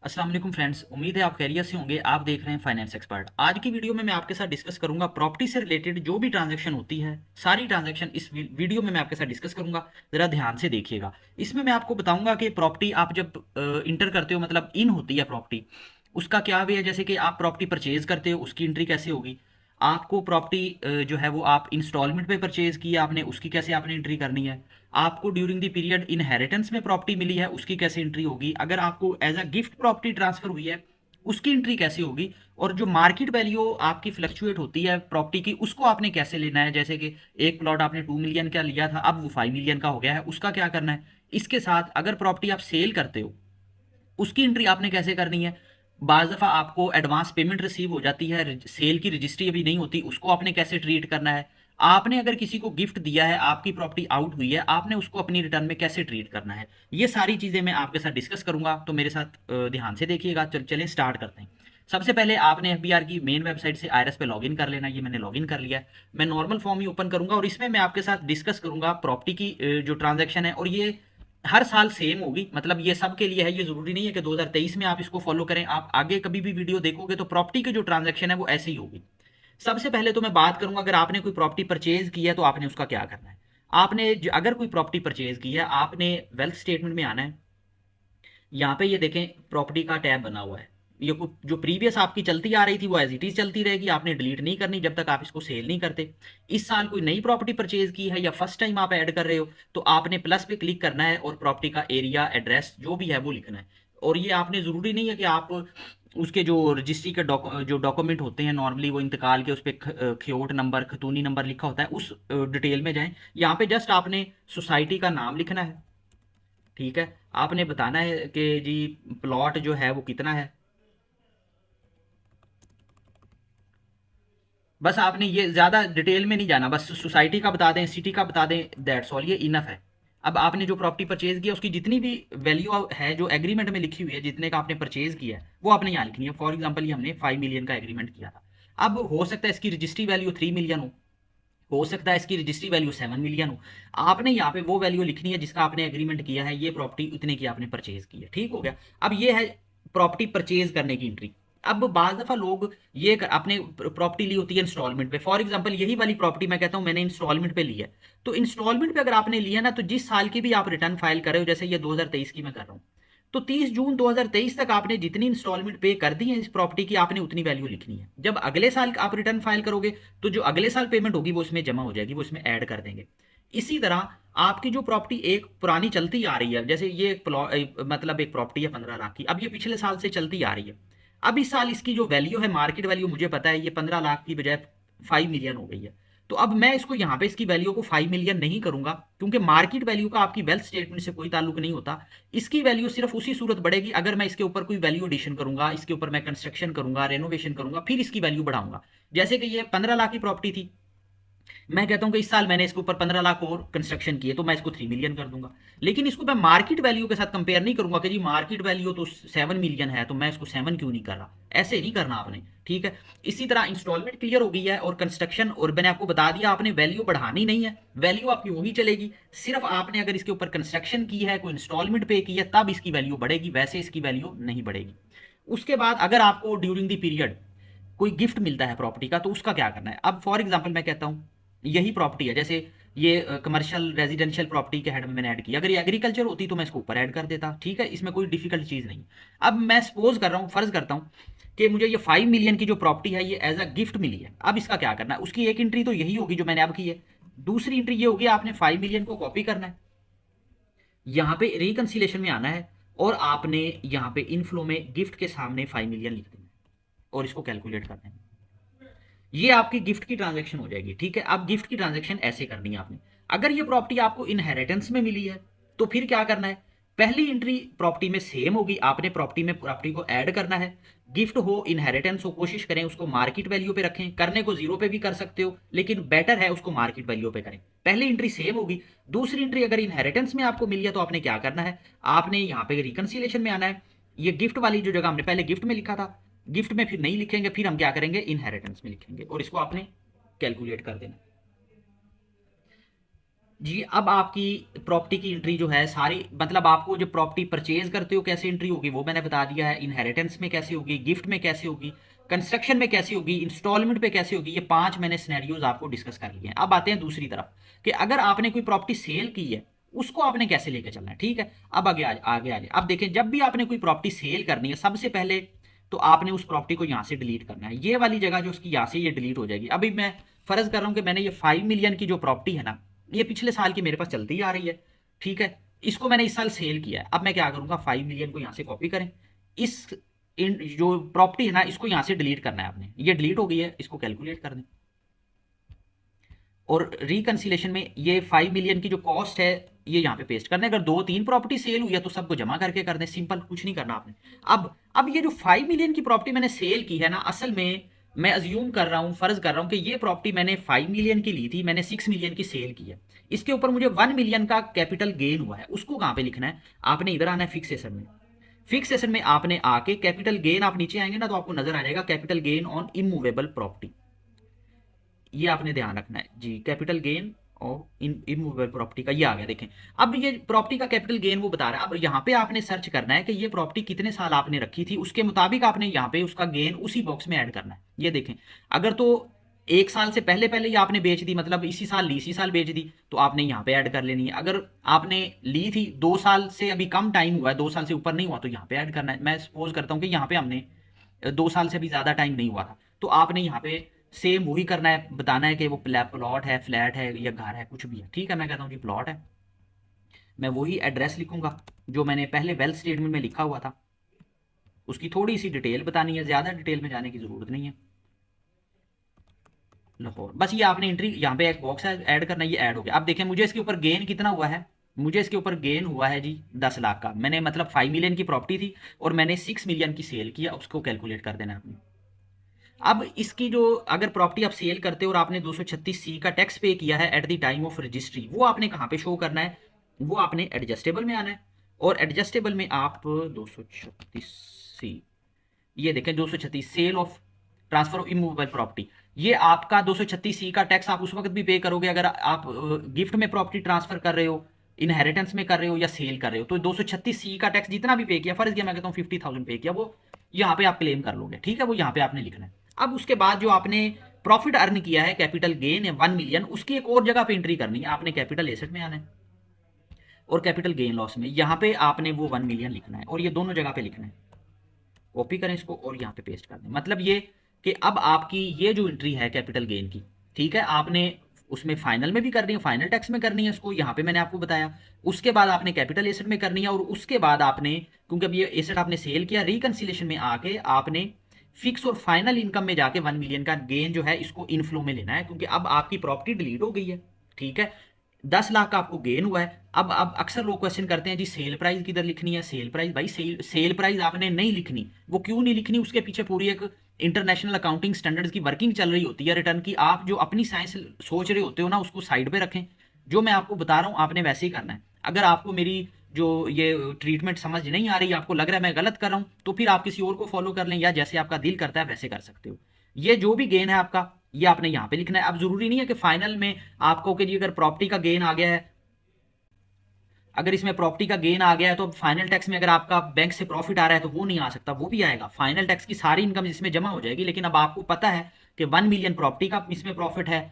अस्सलाम वालेकुम फ्रेंड्स, उम्मीद है आप खैरियत से होंगे। आप देख रहे हैं फाइनेंस एक्सपर्ट। आज की वीडियो में मैं आपके साथ डिस्कस करूंगा प्रॉपर्टी से रिलेटेड जो भी ट्रांजैक्शन होती है, सारी ट्रांजैक्शन इस वीडियो में मैं आपके साथ डिस्कस करूंगा। ज़रा ध्यान से देखिएगा। इसमें मैं आपको बताऊंगा कि प्रॉपर्टी आप जब इंटर करते हो, मतलब इन होती है प्रॉपर्टी, उसका क्या वे है। जैसे कि आप प्रॉपर्टी परचेज करते हो, उसकी एंट्री कैसे होगी। आपको प्रॉपर्टी जो है वो आप इंस्टॉलमेंट पे परचेज की आपने, उसकी कैसे आपने एंट्री करनी है। आपको ड्यूरिंग द पीरियड इनहेरिटेंस में प्रॉपर्टी मिली है, उसकी कैसे एंट्री होगी। अगर आपको as a gift property transfer हुई है, उसकी एंट्री कैसे होगी। और जो मार्केट वैल्यू आपकी फ्लक्चुएट होती है प्रॉपर्टी की, उसको आपने कैसे लेना है। जैसे कि एक प्लॉट आपने 2 मिलियन का लिया था, अब वो 5 मिलियन का हो गया है, उसका क्या करना है। इसके साथ अगर प्रॉपर्टी आप सेल करते हो, उसकी एंट्री आपने कैसे करनी है। बाज़ दफ़ा आपको एडवांस पेमेंट रिसीव हो जाती है, सेल की रजिस्ट्री अभी नहीं होती, उसको आपने कैसे ट्रीट करना है। आपने अगर किसी को गिफ्ट दिया है, आपकी प्रॉपर्टी आउट हुई है, आपने उसको अपनी रिटर्न में कैसे ट्रीट करना है। ये सारी चीज़ें मैं आपके साथ डिस्कस करूंगा, तो मेरे साथ ध्यान से देखिएगा। चलें स्टार्ट करते हैं। सबसे पहले आपने एफबीआर की मेन वेबसाइट से आईआरएस पे लॉगिन कर लेना। ये मैंने लॉगिन कर लिया है। मैं नॉर्मल फॉर्म ही ओपन करूंगा और इसमें मैं आपके साथ डिस्कस करूंगा प्रॉपर्टी की जो ट्रांजैक्शन है। और ये हर साल सेम होगी, मतलब ये सबके लिए है। ये जरूरी नहीं है कि 2023 में आप इसको फॉलो करें। आप आगे कभी भी वीडियो देखोगे तो प्रॉपर्टी की जो ट्रांजैक्शन है वो ऐसे ही होगी। सबसे पहले तो मैं बात करूंगा, अगर आपने कोई प्रॉपर्टी परचेज की है तो आपने उसका क्या करना है। आपने अगर कोई प्रॉपर्टी परचेज की है, आपने वेल्थ स्टेटमेंट में आना है। यहाँ पे ये देखें, प्रॉपर्टी का टैब बना हुआ है। ये जो प्रीवियस आपकी चलती आ रही थी वो एज इट इज चलती रहेगी, आपने डिलीट नहीं करनी जब तक आप इसको सेल नहीं करते। इस साल कोई नई प्रॉपर्टी परचेज की है या फर्स्ट टाइम आप ऐड कर रहे हो, तो आपने प्लस पे क्लिक करना है और प्रॉपर्टी का एरिया, एड्रेस जो भी है वो लिखना है। और ये आपने ज़रूरी नहीं है कि आप उसके जो रजिस्ट्री के जो डॉक्यूमेंट होते हैं नॉर्मली वो इंतकाल के, उस पर खियोट नंबर, खतूनी नंबर लिखा होता है, उस डिटेल में जाएं। यहाँ पे जस्ट आपने सोसाइटी का नाम लिखना है। ठीक है। आपने बताना है कि जी प्लॉट जो है वो कितना है। बस आपने ये ज़्यादा डिटेल में नहीं जाना, बस सोसाइटी का बता दें, सिटी का बता दें, दैट्स ऑल, ये इनफ है। अब आपने जो प्रॉपर्टी परचेज किया उसकी जितनी भी वैल्यू है जो एग्रीमेंट में लिखी हुई है, जितने का आपने परचेज किया है वो आपने यहाँ लिखनी है। फॉर एग्जाम्पल ये हमने 5 मिलियन का एग्रीमेंट किया था। अब हो सकता है इसकी रजिस्ट्री वैल्यू 3 मिलियन हो सकता है इसकी रजिस्ट्री वैल्यू 7 मिलियन हो। आपने यहाँ पे वो वैल्यू लिखनी है जिसका आपने एग्रीमेंट किया है, ये प्रॉपर्टी इतने की आपने परचेज की है। ठीक हो गया। अब ये है प्रॉपर्टी परचेज करने की एंट्री। अब बाज दफा लोग अपने प्रॉपर्टी ली होती है इंस्टॉलमेंट पे। फॉर एग्जांपल यही वाली प्रॉपर्टी मैं कहता हूँ मैंने इंस्टॉलमेंट पे ली है। तो इंस्टॉलमेंट पे अगर आपने लिया ना, तो जिस साल की भी आप रिटर्न फाइल कर रहे हो, जैसे ये 2023 की मैं कर रहा हूँ, तो 30 जून 2023 तक आपने जितनी इंस्टॉलमेंट पे कर दी है इस प्रॉपर्टी की, आपने उतनी वैल्यू लिखनी है। जब अगले साल आप रिटर्न फाइल करोगे, तो जो अगले साल पेमेंट होगी वो इसमें जमा हो जाएगी, वो इसमें ऐड कर देंगे। इसी तरह आपकी जो प्रॉपर्टी एक पुरानी चलती आ रही है, जैसे ये एक मतलब एक प्रॉपर्टी है 15 लाख की, अब ये पिछले साल से चलती आ रही है। अब इस साल इसकी जो वैल्यू है, मार्केट वैल्यू मुझे पता है, ये 15 लाख की बजाय 5 मिलियन हो गई है। तो अब मैं इसको यहाँ पे इसकी वैल्यू को 5 मिलियन नहीं करूंगा, क्योंकि मार्केट वैल्यू का आपकी वेल्थ स्टेटमेंट से कोई ताल्लुक नहीं होता। इसकी वैल्यू सिर्फ उसी सूरत बढ़ेगी अगर मैं इसके ऊपर कोई वैल्यू एडिशन करूंगा, इसके ऊपर मैं कंस्ट्रक्शन करूंगा, रेनोवेशन करूंगा, फिर इसकी वैल्यू बढ़ाऊंगा। जैसे कि ये 15 लाख की प्रॉपर्टी थी, मैं कहता हूं कि इस साल मैंने इसके ऊपर 15 लाख और कंस्ट्रक्शन किए, तो मैं इसको 3 मिलियन कर दूंगा। लेकिन इसको मैं मार्केट वैल्यू के साथ कंपेयर नहीं करूंगा कि जी मार्केट वैल्यू तो 7 मिलियन है, तो मैं इसको 7 क्यों नहीं कर रहा। ऐसे नहीं करना आपने। ठीक है। इसी तरह इंस्टॉलमेंट क्लियर हो गई है और कंस्ट्रक्शन, और मैंने आपको बता दिया आपने वैल्यू बढ़ानी नहीं है, वैल्यू आपकी वही चलेगी। सिर्फ आपने अगर इसके ऊपर कंस्ट्रक्शन की है, कोई इंस्टॉलमेंट पे की है, तब इसकी वैल्यू बढ़ेगी, वैसे इसकी वैल्यू नहीं बढ़ेगी। उसके बाद अगर आपको ड्यूरिंग द पीरियड कोई गिफ्ट मिलता है प्रॉपर्टी का, तो उसका क्या करना है। अब फॉर एग्जांपल मैं कहता हूँ यही प्रॉपर्टी है, जैसे ये कमर्शियल रेजिडेंशियल प्रॉपर्टी के हेड में मैंने ऐड किया। अगर ये एग्रीकल्चर होती तो मैं इसको ऊपर ऐड कर देता। ठीक है, इसमें कोई डिफिकल्ट चीज़ नहीं। अब मैं सपोज कर रहा हूँ, फर्ज करता हूँ कि मुझे ये 5 मिलियन की जो प्रॉपर्टी है ये एज अ गिफ्ट मिली है। अब इसका क्या करना है। उसकी एक एंट्री तो यही होगी जो मैंने अब की है। दूसरी एंट्री ये होगी, आपने 5 मिलियन को कॉपी करना है, यहाँ पे रिकन्सिलेशन में आना है, और आपने यहाँ पे इनफ्लो में गिफ्ट के सामने 5 मिलियन लिख देना है और इसको कैलकुलेट करना है। ये आपकी गिफ्ट की ट्रांजैक्शन हो जाएगी। ठीक है। अब गिफ्ट की ट्रांजैक्शन ऐसे करनी है आपने। अगर ये प्रॉपर्टी आपको इनहेरिटेंस में मिली है, तो फिर क्या करना है। पहली एंट्री प्रॉपर्टी में सेम होगी, आपने प्रॉपर्टी को ऐड करना है। गिफ्ट हो, इनहेरिटेंस हो, कोशिश करें उसको मार्केट वैल्यू पे रखें। करने को जीरो पे भी कर सकते हो, लेकिन बेटर है उसको मार्केट वैल्यू पे करें। पहली एंट्री सेम होगी। दूसरी एंट्री अगर इनहेरिटेंस में आपको मिली है, तो आपने क्या करना है। आपने यहाँ पे रिकन्सिलेशन में आना है। ये गिफ्ट वाली जो जगह हमने पहले गिफ्ट में लिखा था, गिफ्ट में फिर नहीं लिखेंगे, फिर हम क्या करेंगे, इनहेरिटेंस में लिखेंगे, और इसको आपने कैलकुलेट कर देना। जी, अब आपकी प्रॉपर्टी की एंट्री जो है सारी, मतलब आपको जो प्रॉपर्टी परचेज करते हो कैसे एंट्री होगी वो मैंने बता दिया है, इनहेरिटेंस में कैसे होगी, गिफ्ट में कैसे होगी, कंस्ट्रक्शन में कैसे होगी, इंस्टॉलमेंट पे कैसे होगी, ये 5 मैंने सिनेरियोज आपको डिस्कस कर लिए हैं। अब आते हैं दूसरी तरफ कि अगर आपने कोई प्रॉपर्टी सेल की है उसको आपने कैसे लेके चलना है। ठीक है, अब आगे अब देखें, जब भी आपने कोई प्रॉपर्टी सेल करनी है सबसे पहले तो आपने उस प्रॉपर्टी को यहाँ से डिलीट करना है। ये वाली जगह जो उसकी यहाँ से ये डिलीट हो जाएगी। अभी मैं फर्ज कर रहा हूँ कि मैंने ये 5 मिलियन की जो प्रॉपर्टी है ना, ये पिछले साल की मेरे पास चलती ही आ रही है। ठीक है, इसको मैंने इस साल सेल किया है। अब मैं क्या करूंगा, 5 मिलियन को यहाँ से कॉपी करें, इस जो प्रॉपर्टी है ना इसको यहाँ से डिलीट करना है आपने। ये डिलीट हो गई है, इसको कैलकुलेट कर दें और रिकंसिलेशन में ये 5 मिलियन की जो कॉस्ट है ये यहाँ पे पेस्ट करना है। अगर 2-3 प्रॉपर्टी सेल हुई है तो सबको जमा करके कर दें, सिंपल, कुछ नहीं करना आपने। अब ये जो 5 मिलियन की प्रॉपर्टी मैंने सेल की है ना, असल में मैं अज्यूम कर रहा हूँ, फर्ज कर रहा हूँ कि ये प्रॉपर्टी मैंने 5 मिलियन की ली थी, मैंने 6 मिलियन की सेल की है। इसके ऊपर मुझे 1 मिलियन का कैपिटल गेन हुआ है, उसको कहाँ पे लिखना है, आपने इधर आना है फिक्सेशन में। फिक्सेशन में आपने आके कैपिटल गेन, आप नीचे आएंगे ना तो आपको नजर आ जाएगा capital gain on immovable property, ये आपने ध्यान रखना है जी। कैपिटल गेन और इन इमूवेबल प्रॉपर्टी का ये आ गया, देखें। अब ये प्रॉपर्टी का कैपिटल गेन वो बता रहा है। अब यहाँ पे आपने सर्च करना है कि ये प्रॉपर्टी कितने साल आपने रखी थी, उसके मुताबिक आपने यहाँ पे उसका गेन उसी बॉक्स में ऐड करना है। ये देखें, अगर तो 1 साल से पहले पहले ही आपने बेच दी, मतलब इसी साल ली, इसी साल बेच दी, तो आपने यहाँ पे ऐड कर लेनी है। अगर आपने ली थी 2 साल से अभी कम टाइम हुआ है, 2 साल से ऊपर नहीं हुआ, तो यहाँ पे ऐड करना है। मैं सपोज करता हूँ कि यहाँ पे हमने 2 साल से भी ज़्यादा टाइम नहीं हुआ था, तो आपने यहाँ पे सेम वही करना है, बताना है कि वो प्लॉट है, फ्लैट है या घर है, कुछ भी है। ठीक है, मैं कहता हूँ जी प्लॉट है, मैं वही एड्रेस लिखूंगा जो मैंने पहले वेल्थ स्टेटमेंट में लिखा हुआ था, उसकी थोड़ी सी डिटेल बतानी है, ज़्यादा डिटेल में जाने की ज़रूरत नहीं है। लाहौर, बस ये आपने एंट्री यहाँ पे एक बॉक्स है ऐड करना, ये ऐड हो गया। अब देखें मुझे इसके ऊपर गेन कितना हुआ है, मुझे इसके ऊपर गेन हुआ है जी 10 लाख का। मैंने मतलब 5 मिलियन की प्रॉपर्टी थी और मैंने 6 मिलियन की सेल किया, उसको कैलकुलेट कर देना है आपने। अब इसकी जो, अगर प्रॉपर्टी आप सेल करते हो और आपने 236C का टैक्स पे किया है at the time of registry, वो आपने कहाँ पे शो करना है, वो आपने एडजस्टेबल में आना है। और एडजस्टेबल में आप 236C, ये देखें 236 sale of transfer of immovable property, ये आपका 236C का टैक्स आप उस वक्त भी पे करोगे अगर आप गिफ्ट में प्रॉपर्टी ट्रांसफर कर रहे हो, इनहेरिटेंस में कर रहे हो या सेल कर रहे हो। तो 236C का टैक्स जितना भी पे किया, फर्ज किया मैं कहता हूँ 50,000 पे किया, वो यहाँ पे आप क्लेम कर लोगे। ठीक है, वो यहाँ पे आपने लिखना है। अब उसके बाद जो आपने प्रॉफिट अर्न किया है, कैपिटल गेन है 1 मिलियन, उसकी एक और जगह पे एंट्री करनी है। आपने कैपिटल एसेट में आना है और कैपिटल गेन लॉस में, यहाँ पे आपने वो 1 मिलियन लिखना है और ये दोनों जगह पे लिखना है। कॉपी करें इसको और यहाँ पे पेस्ट कर दें। मतलब ये कि अब आपकी ये जो एंट्री है कैपिटल गेन की, ठीक है, आपने उसमें फाइनल में भी करनी है, फाइनल टैक्स में करनी है इसको, यहाँ पे मैंने आपको बताया। उसके बाद आपने कैपिटल एसेट में करनी है और उसके बाद आपने, क्योंकि अब ये एसेट आपने सेल किया, रिकंसिलेशन में आके आपने फिक्स और फाइनल इनकम में जाके 1 मिलियन का गेन जो है इसको इनफ्लो में लेना है, क्योंकि अब आपकी प्रॉपर्टी डिलीट हो गई है। ठीक है, 10 लाख का आपको गेन हुआ है। अब अक्सर लोग क्वेश्चन करते हैं जी सेल प्राइस किधर लिखनी है, सेल प्राइस, भाई सेल प्राइस आपने नहीं लिखनी। वो क्यों नहीं लिखनी, उसके पीछे पूरी एक इंटरनेशनल अकाउंटिंग स्टैंडर्ड्स की वर्किंग चल रही होती है रिटर्न की। आप जो अपनी साइंस सोच रहे होते हो ना उसको साइड पे रखें, जो मैं आपको बता रहा हूँ आपने वैसे ही करना है। अगर आपको मेरी जो ये ट्रीटमेंट समझ नहीं आ रही, आपको लग रहा है मैं गलत कर रहा हूँ, तो फिर आप किसी और को फॉलो कर लें या जैसे आपका दिल करता है वैसे कर सकते हो। ये जो भी गेन है आपका, ये आपने यहाँ पे लिखना है। अब जरूरी नहीं है कि फाइनल में आपको कि जी अगर प्रॉपर्टी का गेन आ गया है, अगर इसमें प्रॉपर्टी का गेन आ गया है तो फाइनल टैक्स में अगर आपका बैंक से प्रॉफिट आ रहा है तो वो नहीं आ सकता, वो भी आएगा। फाइनल टैक्स की सारी इनकम इसमें जमा हो जाएगी। लेकिन अब आपको पता है कि 1 मिलियन प्रॉपर्टी का इसमें प्रॉफिट है,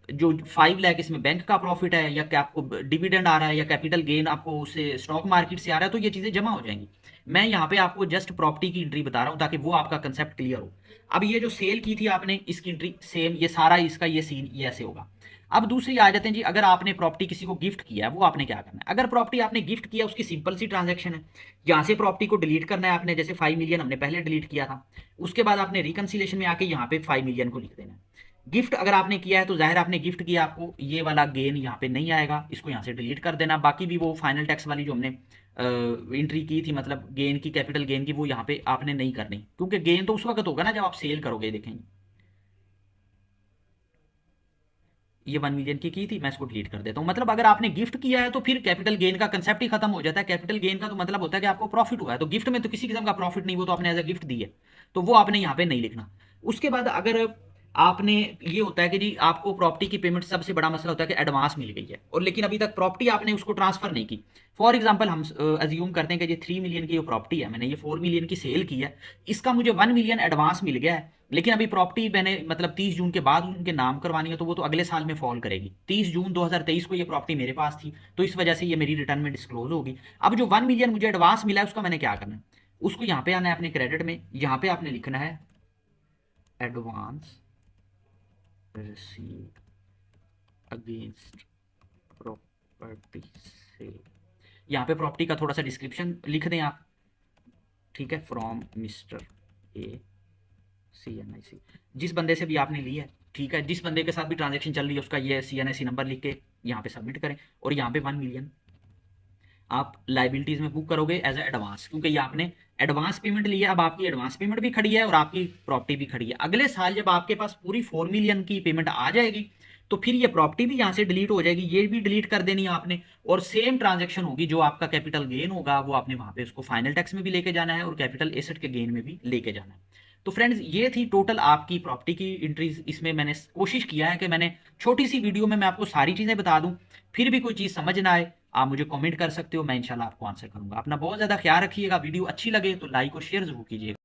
जो 5 लाख इसमें बैंक का प्रॉफिट है, या क्या आपको डिविडेंड आ रहा है या कैपिटल गेन आपको उससे स्टॉक मार्केट से आ रहा है, तो ये चीज़ें जमा हो जाएंगी। मैं यहाँ पे आपको जस्ट प्रॉपर्टी की एंट्री बता रहा हूँ ताकि वो आपका कंसेप्ट क्लियर हो। अब ये जो सेल की थी आपने, इसकी एंट्री सेम, ये सारा इसका ये सीन ये ऐसे होगा। अब दूसरी आ जाते हैं जी, अगर आपने प्रॉपर्टी किसी को गिफ्ट किया है वो आपने क्या करना है। अगर प्रॉपर्टी आपने गिफ्ट किया, उसकी सिंपल सी ट्रांजैक्शन है, यहाँ से प्रॉपर्टी को डिलीट करना है आपने, जैसे 5 मिलियन हमने पहले डिलीट किया था। उसके बाद आपने रिकंसिलेशन में आके यहाँ पे 5 मिलियन को लिख देना है। गिफ्ट अगर आपने किया है तो जाहिर आपने गिफ्ट किया, आपको ये वाला गेन यहाँ पे नहीं आएगा, इसको यहाँ से डिलीट कर देना। बाकी भी वो फाइनल टैक्स वाली जो हमने एंट्री की थी, मतलब गेन की, कैपिटल गेन की, वो यहाँ पे आपने नहीं करनी, क्योंकि गेन तो उस वक्त होगा ना जब आप सेल करोगे। देखेंगे ये 1 मिलियन की थी, मैं इसको डिलीट कर देता हूँ। मतलब अगर आपने गिफ्ट किया है तो फिर कैपिटल गेन का कंसेप्ट ही खत्म हो जाता है। कैपिटल गेन का तो मतलब होता है कि आपको प्रॉफिट हुआ है, तो गिफ्ट में तो किसी किस्म का प्रॉफिट नहीं, वो तो आपने एज अ गिफ्ट दी है, तो वो आपने यहाँ पे नहीं लिखना। उसके बाद अगर आपने, ये होता है कि जी आपको प्रॉपर्टी की पेमेंट, सबसे बड़ा मसला होता है कि एडवांस मिल गई है और लेकिन अभी तक प्रॉपर्टी आपने उसको ट्रांसफर नहीं की। फॉर एग्जांपल हम अज्यूम करते हैं कि ये 3 मिलियन की जो प्रॉपर्टी है, मैंने ये 4 मिलियन की सेल की है, इसका मुझे 1 मिलियन एडवांस मिल गया है, लेकिन अभी प्रॉपर्टी मैंने मतलब 30 जून के बाद उनके नाम करवानी है, तो वो तो अगले साल में फॉल करेगी। 30 जून 2023 को ये प्रॉपर्टी मेरे पास थी, तो इस वजह से ये मेरी रिटर्न में डिस्क्लोज होगी। अब जो 1 मिलियन मुझे एडवांस मिला है उसका मैंने क्या करना है, उसको यहाँ पे आना है अपने क्रेडिट में, यहाँ पे आपने लिखना है एडवांस रिसीव अगेंस्ट प्रॉपर्टी से। यहाँ पे प्रॉपर्टी का थोड़ा सा डिस्क्रिप्शन लिख दें आप, ठीक है, फ्रॉम मिस्टर ए CNIC, जिस बंदे से भी आपने ली है, ठीक है, जिस बंदे के साथ भी ट्रांजेक्शन चल रही है उसका ये CNIC नंबर लिख के यहाँ पे सबमिट करें, और यहाँ पे 1 मिलियन आप लाइबिलिटीज में बुक करोगे एज ए एडवांस, क्योंकि ये आपने एडवांस पेमेंट ली है। अब आपकी एडवांस पेमेंट भी खड़ी है और आपकी प्रॉपर्टी भी खड़ी है। अगले साल जब आपके पास पूरी 4 मिलियन की पेमेंट आ जाएगी, तो फिर ये प्रॉपर्टी भी यहाँ से डिलीट हो जाएगी, ये भी डिलीट कर देनी है आपने, और सेम ट्रांजेक्शन होगी, जो आपका कैपिटल गेन होगा वो आपने वहां पे उसको फाइनल टैक्स में भी लेके जाना है और कैपिटल एसेट के गेन में भी लेके जाना है। तो फ्रेंड्स, ये थी टोटल आपकी प्रॉपर्टी की एंट्रीज। इसमें मैंने कोशिश किया है कि मैंने छोटी सी वीडियो में मैं आपको सारी चीजें बता दूं। फिर भी कोई चीज समझ ना आए, आप मुझे कमेंट कर सकते हो, मैं इंशाल्लाह आपको आंसर करूंगा। अपना बहुत ज़्यादा ख्याल रखिएगा। वीडियो अच्छी लगे तो लाइक और शेयर जरूर कीजिएगा।